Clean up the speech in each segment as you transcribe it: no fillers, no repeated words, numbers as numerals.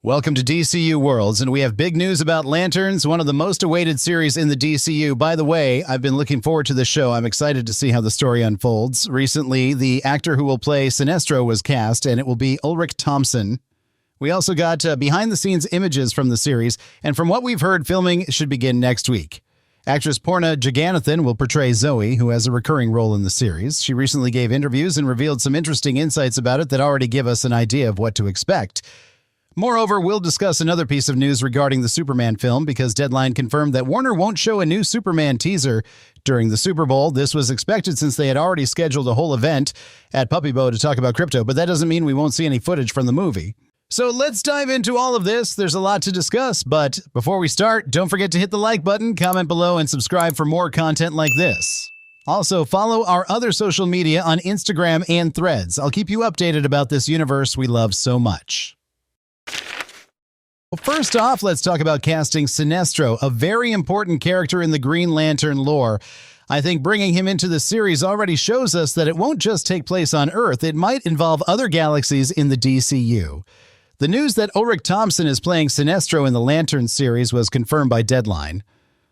Welcome to DCU Worlds, and we have big news about Lanterns, one of the most awaited series in the DCU. By the way, I've been looking forward to this show. I'm excited to see how the story unfolds. Recently, the actor who will play Sinestro was cast, and it will be Ulrich Thompson. We also got behind-the-scenes images from the series, and from what we've heard, filming should begin next week. Actress Porna Jagannathan will portray Zoe, who has a recurring role in the series. She recently gave interviews and revealed some interesting insights about it that already give us an idea of what to expect. Moreover, we'll discuss another piece of news regarding the Superman film because Deadline confirmed that Warner won't show a new Superman teaser during the Super Bowl. This was expected since they had already scheduled a whole event at Puppy Bow to talk about crypto, but that doesn't mean we won't see any footage from the movie. So let's dive into all of this. There's a lot to discuss, but before we start, don't forget to hit the like button, comment below, and subscribe for more content like this. Also, follow our other social media on Instagram and Threads. I'll keep you updated about this universe we love so much. Well, first off, let's talk about casting Sinestro, a very important character in the Green Lantern lore. I think bringing him into the series already shows us that it won't just take place on Earth, it might involve other galaxies in the DCU. The news that Ulrich Thompson is playing Sinestro in the Lantern series was confirmed by Deadline.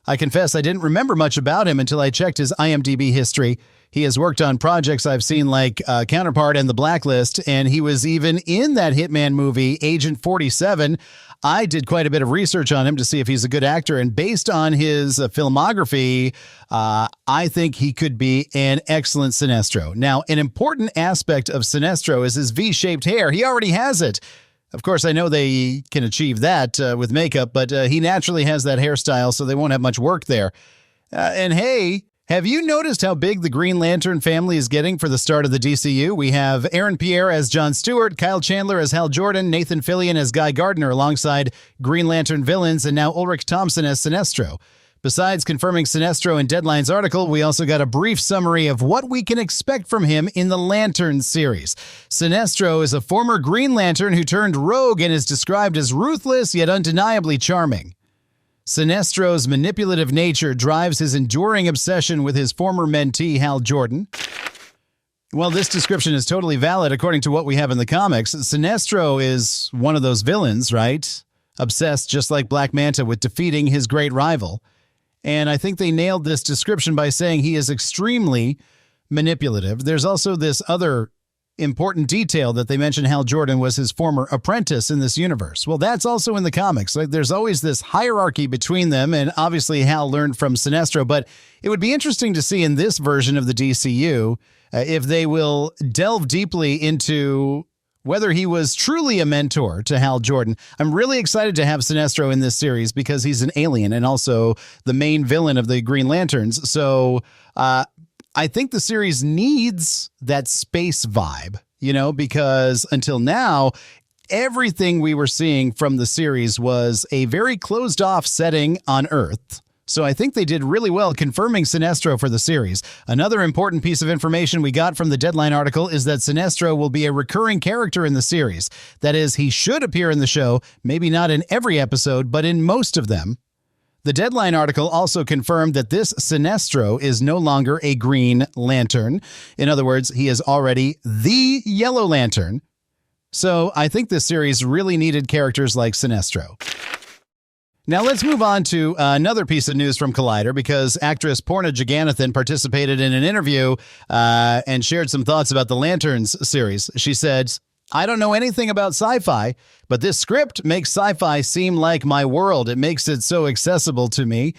I confess I didn't remember much about him until I checked his IMDb history. He has worked on projects I've seen like Counterpart and The Blacklist, and he was even in that Hitman movie, Agent 47. I did quite a bit of research on him to see if he's a good actor, and based on his filmography, I think he could be an excellent Sinestro. Now, an important aspect of Sinestro is his V-shaped hair. He already has it. Of course, I know they can achieve that with makeup, but he naturally has that hairstyle, so they won't have much work there. And hey, have you noticed how big the Green Lantern family is getting for the start of the DCU? We have Aaron Pierre as John Stewart, Kyle Chandler as Hal Jordan, Nathan Fillion as Guy Gardner alongside Green Lantern villains, and now Ulrich Thompson as Sinestro. Besides confirming Sinestro in Deadline's article, we also got a brief summary of what we can expect from him in the Lantern series. Sinestro is a former Green Lantern who turned rogue and is described as ruthless yet undeniably charming. Sinestro's manipulative nature drives his enduring obsession with his former mentee, Hal Jordan. Well, this description is totally valid according to what we have in the comics. Sinestro is one of those villains, right? Obsessed, just like Black Manta, with defeating his great rival. And I think they nailed this description by saying he is extremely manipulative. There's also this other important detail that they mentioned Hal Jordan was his former apprentice in this universe. Well, that's also in the comics. Like, there's always this hierarchy between them, and obviously Hal learned from Sinestro, but it would be interesting to see in this version of the DCU if they will delve deeply into whether he was truly a mentor to Hal Jordan. I'm really excited to have Sinestro in this series because he's an alien and also the main villain of the Green Lanterns. So, I think the series needs that space vibe, you know, because until now, everything we were seeing from the series was a very closed-off setting on Earth. So I think they did really well confirming Sinestro for the series. Another important piece of information we got from the Deadline article is that Sinestro will be a recurring character in the series. That is, he should appear in the show, maybe not in every episode, but in most of them. The Deadline article also confirmed that this Sinestro is no longer a Green Lantern. In other words, he is already the Yellow Lantern. So I think this series really needed characters like Sinestro. Now let's move on to another piece of news from Collider because actress Porna Jagannathan participated in an interview and shared some thoughts about the Lanterns series. She said, "I don't know anything about sci-fi, but this script makes sci-fi seem like my world. It makes it so accessible to me."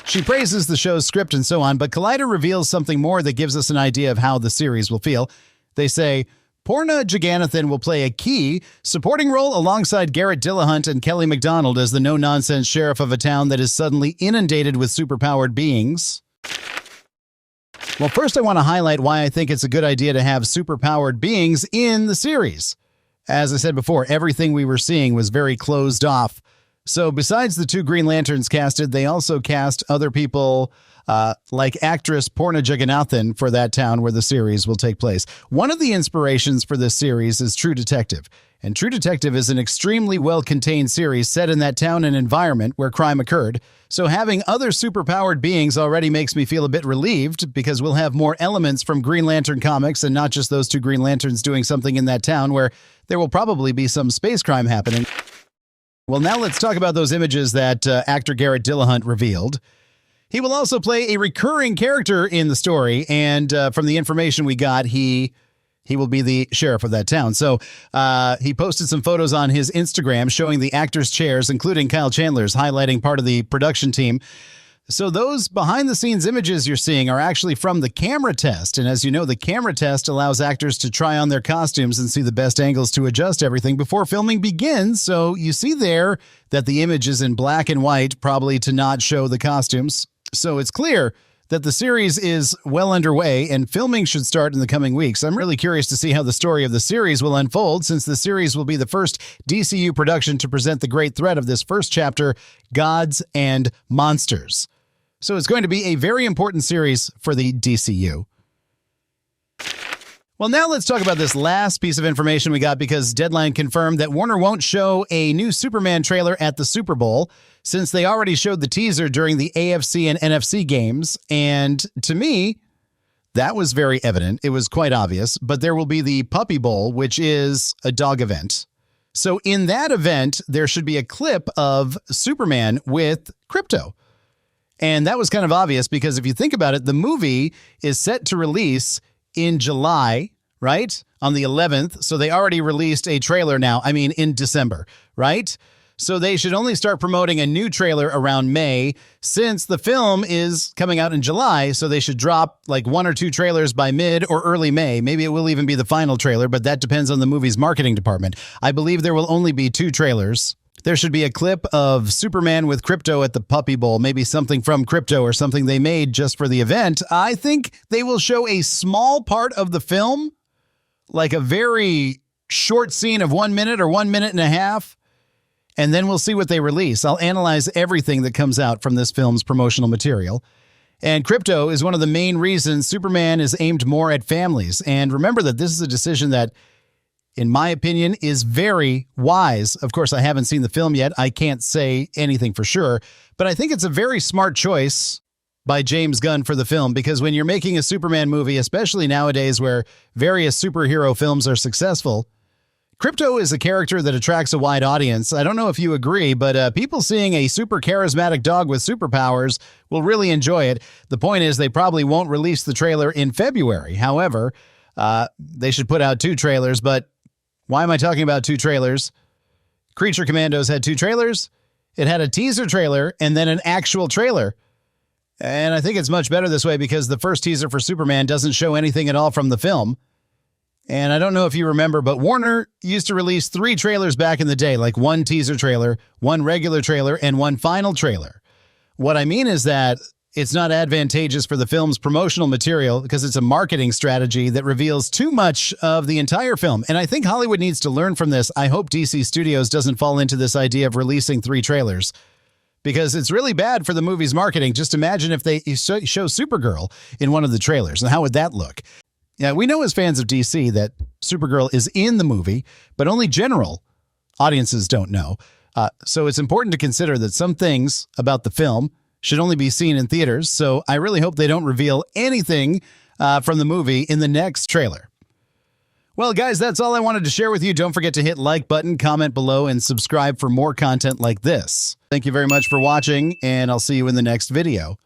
She praises the show's script and so on, but Collider reveals something more that gives us an idea of how the series will feel. They say, Porna Jagannathan will play a key supporting role alongside Garrett Dillahunt and Kelly MacDonald as the no-nonsense sheriff of a town that is suddenly inundated with superpowered beings. Well, first I want to highlight why I think it's a good idea to have superpowered beings in the series. As I said before, everything we were seeing was very closed off. So besides the two Green Lanterns casted, they also cast other people like actress Porna Jagannathan for that town where the series will take place. One of the inspirations for this series is True Detective. And True Detective is an extremely well-contained series set in that town and environment where crime occurred. So having other superpowered beings already makes me feel a bit relieved because we'll have more elements from Green Lantern comics and not just those two Green Lanterns doing something in that town where there will probably be some space crime happening. Well, now let's talk about those images that actor Garrett Dillahunt revealed. He will also play a recurring character in the story, and from the information we got, he will be the sheriff of that town. So he posted some photos on his Instagram showing the actors' chairs, including Kyle Chandler's, highlighting part of the production team. So those behind-the-scenes images you're seeing are actually from the camera test. And as you know, the camera test allows actors to try on their costumes and see the best angles to adjust everything before filming begins. So you see there that the image is in black and white, probably to not show the costumes. So it's clear that the series is well underway and filming should start in the coming weeks. I'm really curious to see how the story of the series will unfold, since the series will be the first DCU production to present the great threat of this first chapter, Gods and Monsters. So it's going to be a very important series for the DCU. Well, now let's talk about this last piece of information we got, because Deadline confirmed that Warner won't show a new Superman trailer at the Super Bowl, since they already showed the teaser during the AFC and NFC games. And to me, that was very evident. It was quite obvious. But there will be the Puppy Bowl, which is a dog event. So in that event, there should be a clip of Superman with Krypto. And that was kind of obvious because if you think about it, the movie is set to release in July, right? On the 11th. So they already released a trailer now. I mean, in December, right? So they should only start promoting a new trailer around May, since the film is coming out in July. So they should drop like 1 or 2 trailers by mid or early May. Maybe it will even be the final trailer, but that depends on the movie's marketing department. I believe there will only be 2 trailers. There should be a clip of Superman with Krypto at the Puppy Bowl, maybe something from Krypto or something they made just for the event. I think they will show a small part of the film, like a very short scene of 1 minute or 1 minute and a half, and then we'll see what they release. I'll analyze everything that comes out from this film's promotional material. And Krypto is one of the main reasons Superman is aimed more at families. And remember that this is a decision that, in my opinion, is very wise. Of course, I haven't seen the film yet. I can't say anything for sure, but I think it's a very smart choice by James Gunn for the film, because when you're making a Superman movie, especially nowadays where various superhero films are successful, Krypto is a character that attracts a wide audience. I don't know if you agree, but people seeing a super charismatic dog with superpowers will really enjoy it. The point is they probably won't release the trailer in February. However, they should put out 2 trailers, but why am I talking about 2 trailers? Creature Commandos had 2 trailers. It had a teaser trailer and then an actual trailer. And I think it's much better this way because the first teaser for Superman doesn't show anything at all from the film. And I don't know if you remember, but Warner used to release 3 trailers back in the day, like 1 teaser trailer, 1 regular trailer, and 1 final trailer. What I mean is that it's not advantageous for the film's promotional material because it's a marketing strategy that reveals too much of the entire film. And I think Hollywood needs to learn from this. I hope DC Studios doesn't fall into this idea of releasing 3 trailers, because it's really bad for the movie's marketing. Just imagine if they show Supergirl in one of the trailers, and how would that look? Yeah, we know as fans of DC that Supergirl is in the movie, but only general audiences don't know. So it's important to consider that some things about the film should only be seen in theaters. So I really hope they don't reveal anything from the movie in the next trailer. Well, guys, that's all I wanted to share with you. Don't forget to hit like button, comment below, and subscribe for more content like this. Thank you very much for watching, and I'll see you in the next video.